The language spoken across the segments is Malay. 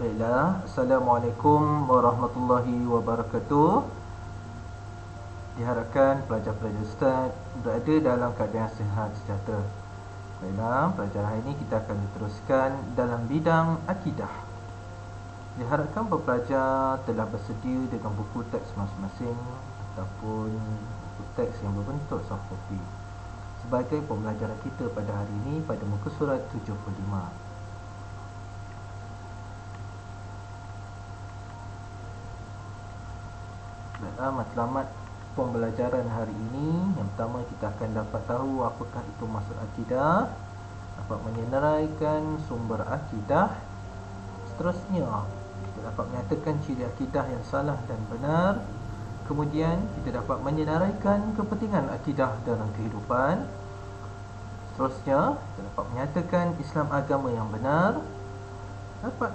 Baiklah, Assalamualaikum warahmatullahi wabarakatuh. Diharapkan pelajar-pelajar Ustaz berada dalam keadaan sihat sejahtera. Baiklah, pelajaran hari ini kita akan diteruskan dalam bidang akidah. Diharapkan pelajar telah bersedia dengan buku teks masing-masing ataupun buku teks yang berbentuk soft copy sebagai pembelajaran kita pada hari ini pada muka surat 75. Baiklah, matlamat pembelajaran hari ini, yang pertama kita akan dapat tahu apakah itu maksud akidah, dapat menyenaraikan sumber akidah. Seterusnya kita dapat menyatakan ciri akidah yang salah dan benar. Kemudian kita dapat menyenaraikan kepentingan akidah dalam kehidupan. Seterusnya kita dapat menyatakan Islam agama yang benar, dapat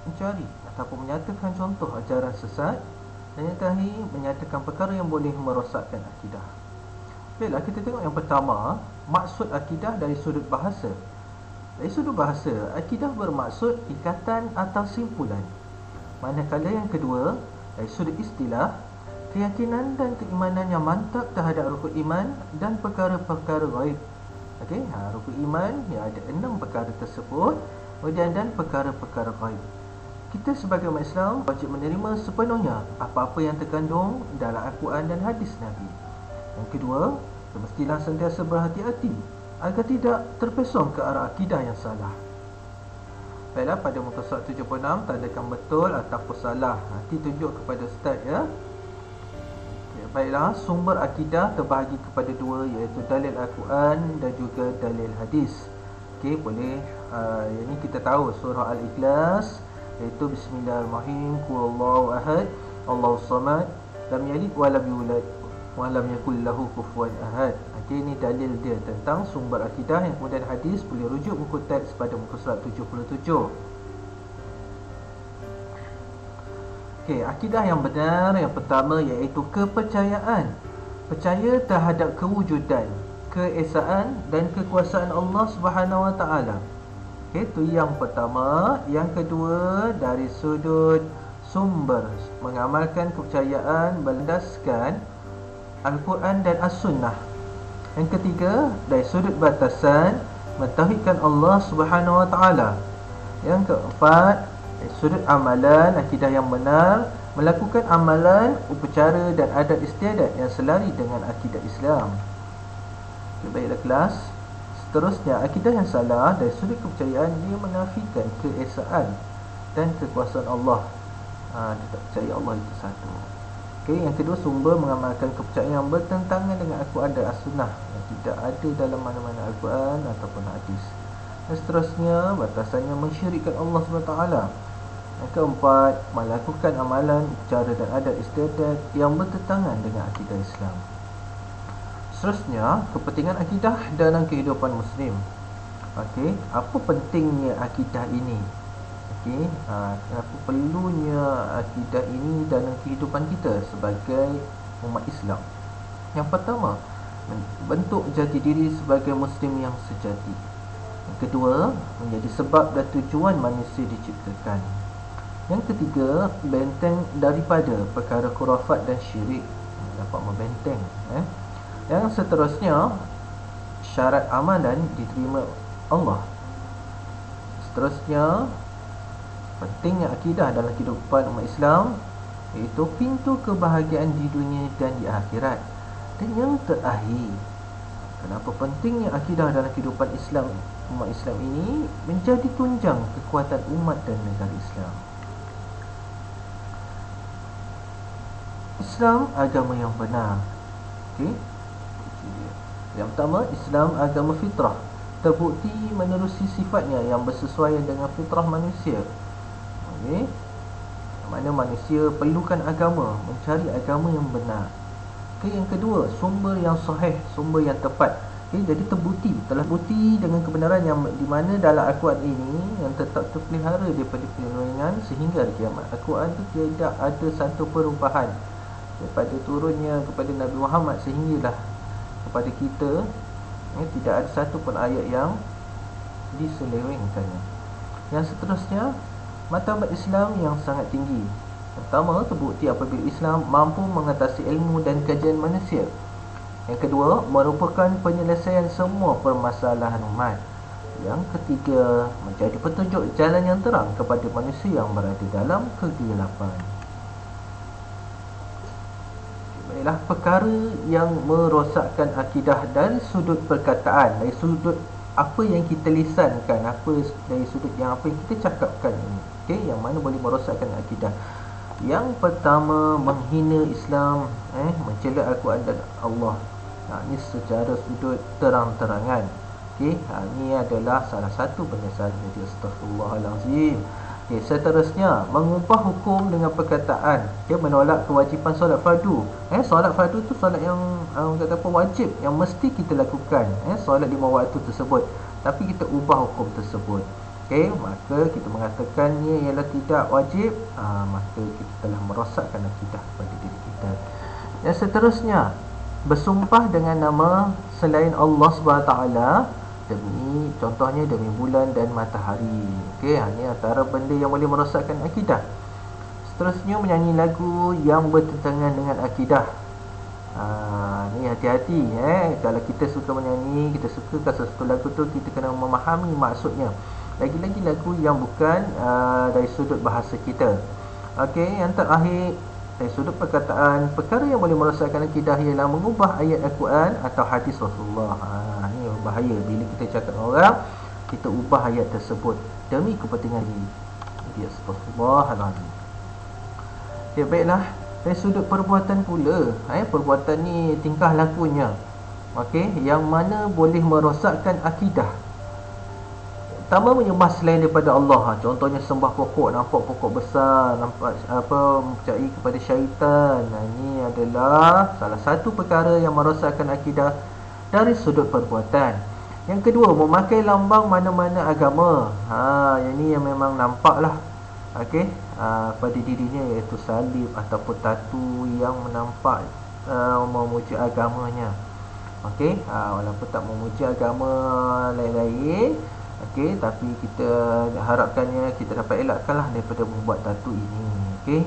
mencari ataupun menyatakan contoh ajaran sesat, dan yang terakhir menyatakan perkara yang boleh merosakkan akidah. Baiklah, kita tengok yang pertama, maksud akidah dari sudut bahasa. Dari sudut bahasa, akidah bermaksud ikatan atau simpulan. Manakala yang kedua, dari sudut istilah, keyakinan dan keimanan yang mantap terhadap rukun iman dan perkara-perkara ghaib. Okey, rukun iman yang ada 6 perkara tersebut, kemudian dan perkara-perkara ghaib. Kita sebagai umat Islam wajib menerima sepenuhnya apa-apa yang terkandung dalam Al-Quran dan hadis Nabi. Yang kedua, kita mestilah sentiasa berhati-hati agar tidak terpesong ke arah akidah yang salah. Baiklah, pada muka surat 76 tandakan betul ataupun salah. Nanti tunjuk kepada Ustaz ya. Baiklah, sumber akidah terbahagi kepada dua, iaitu dalil Al-Quran dan juga dalil hadis. Okey, boleh ini kita tahu surah Al-Ikhlas, iaitu bismillahirrahmanirrahim, qulhuwallahu ahad, Allahus samad, lam yalid wa lam yulad wa lam yakul lahu kufuwan ahad. Okey, ini dalil dia tentang sumber akidah, yang kemudian hadis boleh rujuk buku teks pada muka surat 77. Okey, akidah yang benar yang pertama iaitu kepercayaan. Percaya terhadap kewujudan, keesaan dan kekuasaan Allah Subhanahu Wa Taala. Itu yang pertama. Yang kedua, dari sudut sumber, mengamalkan kepercayaan berlandaskan Al-Quran dan As-Sunnah. Yang ketiga, dari sudut batasan, mentauhidkan Allah Subhanahu Wa Taala. Yang keempat, dari sudut amalan, akidah yang benar, melakukan amalan, upacara dan adat istiadat yang selari dengan akidah Islam. Baiklah kelas. Seterusnya, akidah yang salah dari sudut kepercayaan, dia menafikan keesaan dan kekuasaan Allah. Dia tak percaya Allah itu satu. Okey, yang kedua, sumber mengamalkan kepercayaan yang bertentangan dengan Al-Quran dan As-Sunnah, yang tidak ada dalam mana-mana Al-Quran ataupun hadis. Dan seterusnya, batasannya mensyirikkan Allah SWT. Yang keempat, melakukan amalan, upacara dan adat istiadat yang bertentangan dengan akidah Islam. Seterusnya, kepentingan akidah dalam kehidupan Muslim. Okey, apa pentingnya akidah ini? Okey, kenapa perlunya akidah ini dalam kehidupan kita sebagai umat Islam? Yang pertama, bentuk jati diri sebagai Muslim yang sejati. Yang kedua, menjadi sebab dan tujuan manusia diciptakan. Yang ketiga, benteng daripada perkara khurafat dan syirik. Dapat membenteng. Yang seterusnya, syarat amalan diterima Allah. Seterusnya, pentingnya akidah dalam kehidupan umat Islam, iaitu pintu kebahagiaan di dunia dan di akhirat. Dan yang terakhir, kenapa pentingnya akidah dalam kehidupan Islam, umat Islam ini menjadi tunjang kekuatan umat dan negara Islam. Islam agama yang benar. Okey, yang pertama, Islam agama fitrah, terbukti menerusi sifatnya yang bersesuaian dengan fitrah manusia. Okey, mana manusia perlukan agama, mencari agama yang benar. Okey, yang kedua, sumber yang sahih, sumber yang tepat. Okey, jadi telah bukti dengan kebenaran yang di mana dalam Al-Quran ini yang tetap terpelihara daripada penyelwengan sehingga kiamat. Al-Quran itu tidak ada satu perubahan daripada turunnya kepada Nabi Muhammad sehinggalah kepada kita, tidak ada satu pun ayat yang diselewengkannya. Yang seterusnya, Martabat Islam yang sangat tinggi. Pertama, terbukti apabila Islam mampu mengatasi ilmu dan kajian manusia. Yang kedua, merupakan penyelesaian semua permasalahan umat. Yang ketiga, menjadi petunjuk jalan yang terang kepada manusia yang berada dalam kegelapan. Baiklah, perkara yang merosakkan akidah dari sudut perkataan, dari sudut apa yang kita lisankan, dari sudut yang apa yang kita cakapkan ini. Okey, yang mana boleh merosakkan akidah. Yang pertama, menghina Islam, mencela Al-Quran dan Allah. Ini secara sudut terang-terangan. Okey, ini adalah salah satu penyesalan. Jadi astagfirullahalazim. Okey, seterusnya, mengubah hukum dengan perkataan. Dia menolak kewajipan solat fardu. Solat fardu tu solat yang kata apa, wajib, yang mesti kita lakukan. Solat 5 waktu tersebut. Tapi kita ubah hukum tersebut. Okey, maka kita mengatakannya ialah tidak wajib, maka kita telah merosakkan akidah pada diri kita. Yang seterusnya, bersumpah dengan nama selain Allah SWT, demi, contohnya demi bulan dan matahari. Okey, ini antara benda yang boleh merosakkan akidah. Seterusnya, menyanyi lagu yang bertentangan dengan akidah. Ni hati-hati, kalau kita suka menyanyi, kita suka sesuatu lagu tu, kita kena memahami maksudnya. Lagi-lagi lagu yang bukan dari sudut bahasa kita. Okey, yang terakhir, dari sudut perkataan, perkara yang boleh merosakkan akidah ialah mengubah ayat Al-Quran atau hadis Rasulullah. Ni bahaya bila kita cakap dengan orang, kita ubah ayat tersebut demi kepentingan diri. Jadi astagfirullahalazim. Ya, baiklah, dari sudut perbuatan pula, perbuatan ni tingkah lakunya, okey, yang mana boleh merosakkan akidah. Pertama, menyembah selain daripada Allah. Contohnya sembah pokok, nampak pokok besar, nampak percayai kepada syaitan. Ini adalah salah satu perkara yang merosakkan akidah dari sudut perbuatan. Yang kedua, memakai lambang mana-mana agama. Yang ni yang memang nampaklah, okey, pada dirinya, iaitu salib ataupun tatu yang menampak memuji agamanya. Okey, walaupun tak memuji agama lain-lain, okey, tapi kita harapkannya kita dapat elakkanlah daripada membuat tatu ini. Okey.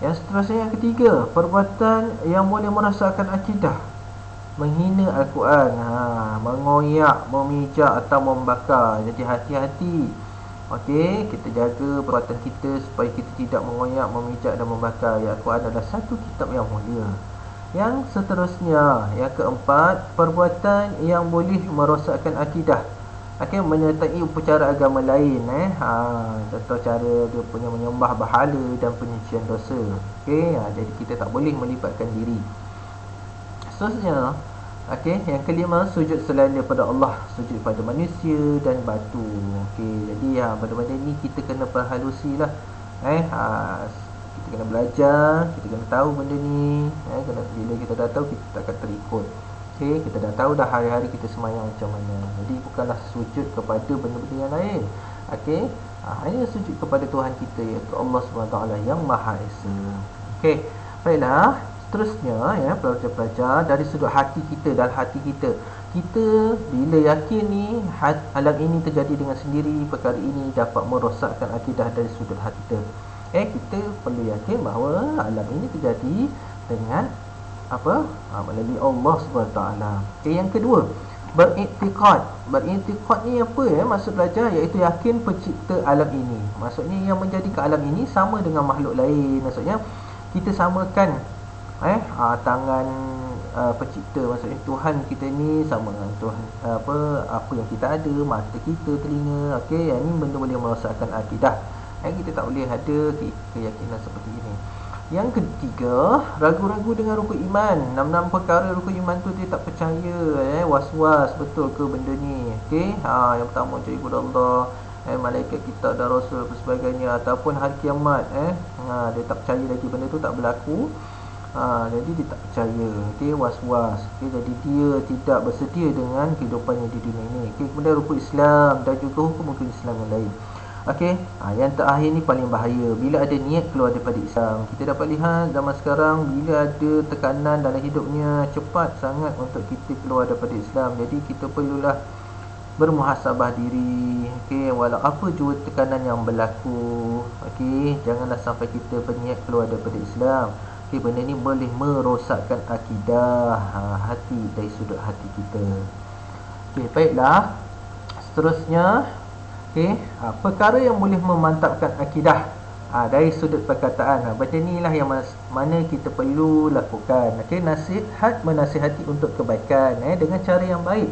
Yang seterusnya, yang ketiga, perbuatan yang boleh merosakkan akidah. Menghina Al-Quran, mengoyak, memijak atau membakar. Jadi hati-hati. Okey, kita jaga perbuatan kita supaya kita tidak mengoyak, memijak dan membakar. Al-Quran adalah satu kitab yang mulia. Yang seterusnya, yang keempat, perbuatan yang boleh merosakkan akidah. Menyertai upacara agama lain, contoh cara dia punya menyembah berhala dan penyucian dosa. Okey, jadi kita tak boleh melibatkan diri. Seterusnya, okey, yang kelima, sujud selain daripada Allah, sujud pada manusia dan batu. Okey, jadi benda-benda ni kita kena perhalusilah. Kita kena belajar, kita kena tahu benda ni. Bila kita dah tahu, kita tak akan terikut. Okey, kita dah tahu dah hari-hari kita semayang macam mana. Jadi bukanlah sujud kepada benda-benda yang lain. Okey, hanya sujud kepada Tuhan kita, iaitu Allah SWT yang Maha Esa. Okey, baiklah. Seterusnya, pelajar-pelajar, dari sudut hati kita dan hati kita. Kita bila yakin ni alam ini terjadi dengan sendiri, perkara ini dapat merosakkan akidah dari sudut hati kita. Kita perlu yakin bahawa alam ini terjadi dengan melalui Allah SWT. Yang kedua, beriktikad. Beriktikad ni apa maksud belajar, iaitu yakin pencipta alam ini. Maksudnya yang menjadikan alam ini sama dengan makhluk lain. Maksudnya kita samakan tangan pencipta, maksudnya Tuhan kita ni sama dengan Tuhan apa yang kita ada, mata kita, telinga. Okey, yang ni benda boleh merosakkan akidah. Kita tak boleh ada keyakinan seperti ini. Yang ketiga, ragu-ragu dengan rukun iman. 6 perkara rukun iman tu dia tak percaya, was-was betul ke benda ni. Okey, yang pertama percaya kepada Allah, malaikat, kitab dan rasul dan sebagainya, ataupun hari kiamat, dia tak percaya lagi benda tu tak berlaku. Jadi dia tak percaya. Okey, was-was. Okey, jadi dia tidak bersedia dengan kehidupannya di dunia ini. Okey, kemudian rukun Islam dan juga hukum-hukum Islam yang lain. Okey, yang terakhir ni paling bahaya, bila ada niat keluar daripada Islam. Kita dapat lihat zaman sekarang, bila ada tekanan dalam hidupnya, cepat sangat untuk kita keluar daripada Islam. Jadi kita perlulah bermuhasabah diri. Okey, walau apa jua tekanan yang berlaku, Okey, janganlah sampai kita berniat keluar daripada Islam. Okey, benda ni boleh merosakkan akidah, hati, dari sudut hati kita. Okey, baiklah. Seterusnya, okey, perkara yang boleh memantapkan akidah dari sudut perkataan. Benda ni lah yang mana kita perlu lakukan. Okey, nasihat, menasihati untuk kebaikan dengan cara yang baik.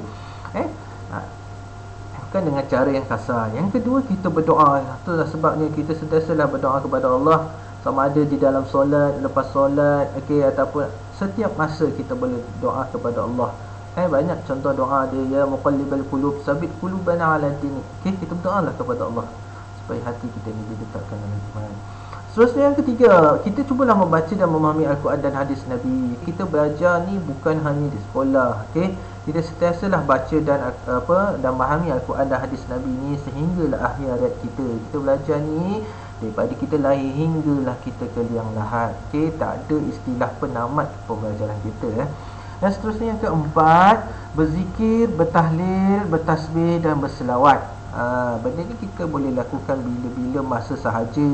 Bukan dengan cara yang kasar. Yang kedua, kita berdoa. Itulah sebabnya kita sentiasalah berdoa kepada Allah, sama ada di dalam solat, lepas solat, okey, ataupun setiap masa kita boleh doa kepada Allah. Banyak contoh doa dia, ya muqallibal qulub sabit qulubana ala dinik. Okey, kita berdoalah kepada Allah supaya hati kita ni diletakkan dalam iman. Seterusnya yang ketiga, kita cubalah membaca dan memahami Al-Quran dan hadis Nabi. Kita belajar ni bukan hanya di sekolah, okey. Kita sentiasalah baca dan memahami Al-Quran dan hadis Nabi ni sehinggalah akhir hayat kita. Kita belajar ni daripada kita lahir hinggalah kita ke liang lahat. Okey, tak ada istilah penamat pembelajaran kita. Dan seterusnya yang keempat, berzikir, bertahlil, bertasbih dan berselawat. Benda ni kita boleh lakukan bila-bila masa sahaja.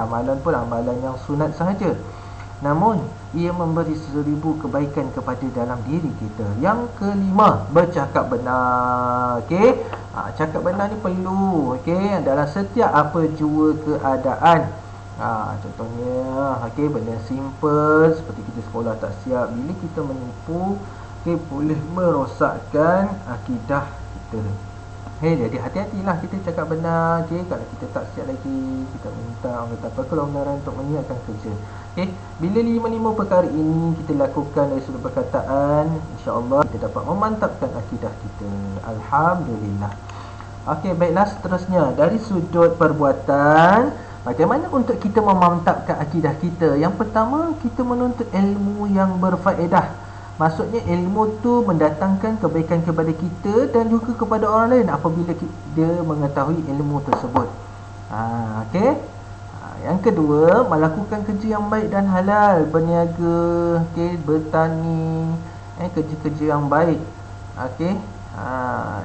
Amalan pun amalan yang sunat sahaja, namun ia memberi 1000 kebaikan kepada dalam diri kita. Yang kelima, bercakap benar. Okey, cakap benar ni perlu, okey, dalam setiap apa jua keadaan. Contohnya, okey, benda simple seperti kita sekolah tak siap, bila kita menipu, okey, boleh merosakkan akidah kita. Jadi hati-hatilah kita cakap benar. Okey, kalau kita tak siap lagi, kita minta orang kata apa kebenaran untuk menyiapkan kerja. Okey, bila 5 perkara ini kita lakukan dari sudut perkataan, insya-Allah kita dapat memantapkan akidah kita. Alhamdulillah. Okey, baiklah, seterusnya dari sudut perbuatan, bagaimana untuk kita memantapkan akidah kita? Yang pertama, kita menuntut ilmu yang berfaedah. Maksudnya ilmu tu mendatangkan kebaikan kepada kita dan juga kepada orang lain apabila dia mengetahui ilmu tersebut. Okey. Yang kedua, melakukan kerja yang baik dan halal, berniaga, okey, bertani, kerja-kerja yang baik. Okey.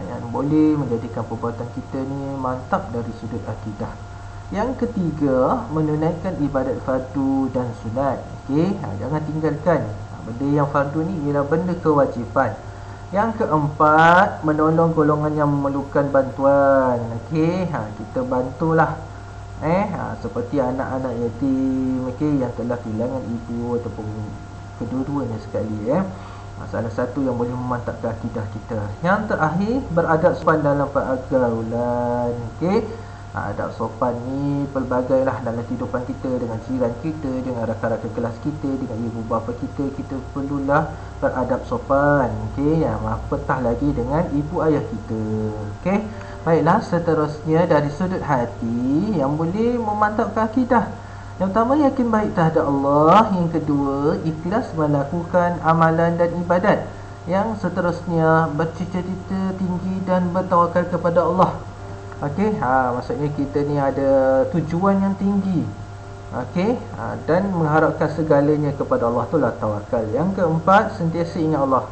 Yang boleh menjadikan perbuatan kita ni mantap dari sudut akidah. Yang ketiga, menunaikan ibadat fardu dan sunat. Okey, jangan tinggalkan. Benda yang fardu ni ialah benda kewajipan. Yang keempat, menolong golongan yang memerlukan bantuan. Okey, kita bantulah. Seperti anak-anak yatim, okey, yang telah kehilangan ibu ataupun kedua-duanya sekali. Salah satu yang boleh memantapkan akidah kita. Yang terakhir, beradab sopan dalam pergaulan. Okey, adab sopan ni pelbagailah dalam kehidupan kita, dengan jiran kita, dengan rakan-rakan kelas kita, dengan ibu bapa kita. Kita perlulah beradab sopan. Okey, apatah lagi dengan ibu ayah kita. Okey, baiklah, seterusnya dari sudut hati yang boleh memantapkan akidah. Yang pertama, yakin baik terhadap Allah. Yang kedua, ikhlas melakukan amalan dan ibadat. Yang seterusnya, bercita-cita tinggi dan bertawakal kepada Allah. Okey, maksudnya kita ni ada tujuan yang tinggi. Okey, dan mengharapkan segalanya kepada Allah, itulah tawakal. Yang keempat, sentiasa ingat Allah.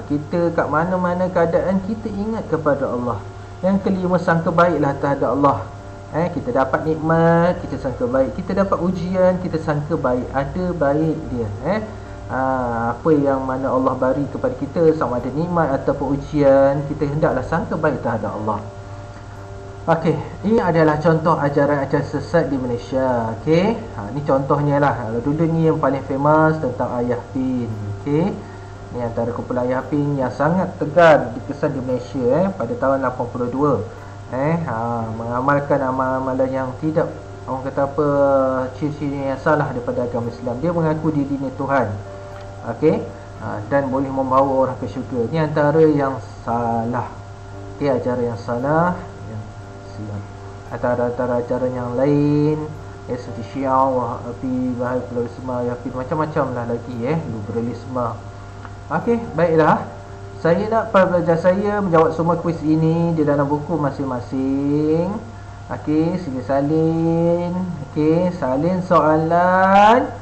Kita kat mana-mana keadaan kita ingat kepada Allah. Yang kelima, sangka baiklah terhadap Allah. Kita dapat nikmat, kita sangka baik. Kita dapat ujian, kita sangka baik. Ada baik dia. Apa yang mana Allah beri kepada kita, sama ada nikmat ataupun ujian, kita hendaklah sangka baik terhadap Allah. Okey, ini adalah contoh ajaran-ajaran sesat di Malaysia. Okey, ni contohnya lah. Kalau dulu ni yang paling famous tentang Ayah Pin. Okey, ni antara kumpulan Ayah Pin yang sangat tegar dikesan di Malaysia pada tahun 82. Mengamalkan amalan yang tidak, orang kata apa, ciri-ciri yang salah daripada agama Islam. Dia mengaku dirinya Tuhan. Okey, dan boleh membawa orang ke syurga. Ni antara yang salah. Okey, ajaran yang salah. Antara ajaran yang lain, seperti Syiah, Wahabi, Bahai, Pluralisme, Yahudi, macam-macam lah lagi, liberalisme. Okey, baiklah, saya nak pelajar saya menjawab semua kuis ini di dalam buku masing-masing. Okey, sila salin. Okey, salin soalan.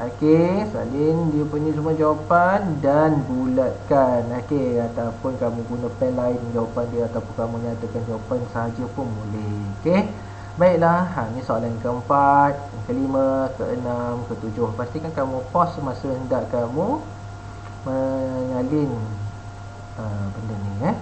Okey, salin dia punya semua jawapan dan bulatkan. Okey, ataupun kamu guna pen lain jawapan dia, ataupun kamu nyatakan jawapan sahaja pun boleh. Okey, Baiklah, ni soalan keempat, yang kelima, keenam, ketujuh. Pastikan kamu pause semasa hendak kamu menyalin benda ni.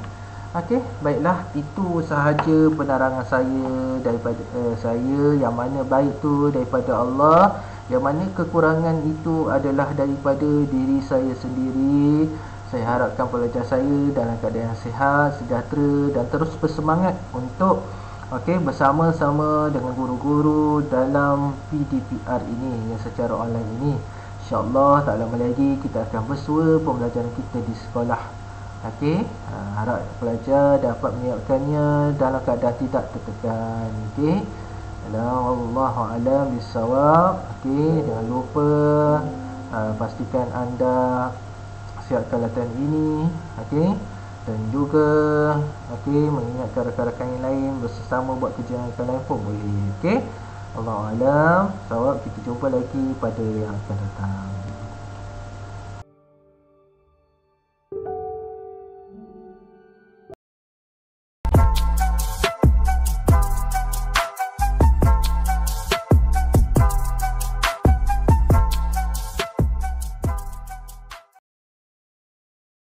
Okey, baiklah, itu sahaja penerangan saya daripada saya, yang mana baik tu daripada Allah, yang mana kekurangan itu adalah daripada diri saya sendiri. Saya harapkan pelajar saya dalam keadaan sihat, sejahtera dan terus bersemangat untuk bersama-sama dengan guru-guru dalam PDPR ini, yang secara online ini. InsyaAllah tak lama lagi kita akan bersua pembelajaran kita di sekolah. Harap pelajar dapat menyiapkannya dalam keadaan tidak tertekan. Wallahu a'lam bissawab. Jangan lupa pastikan anda siapkan latihan ini. Dan juga mengingatkan rakan-rakan yang lain bersama buat kerja yang lain pun boleh. Wallahu a'lam bissawab. Kita jumpa lagi pada yang akan datang.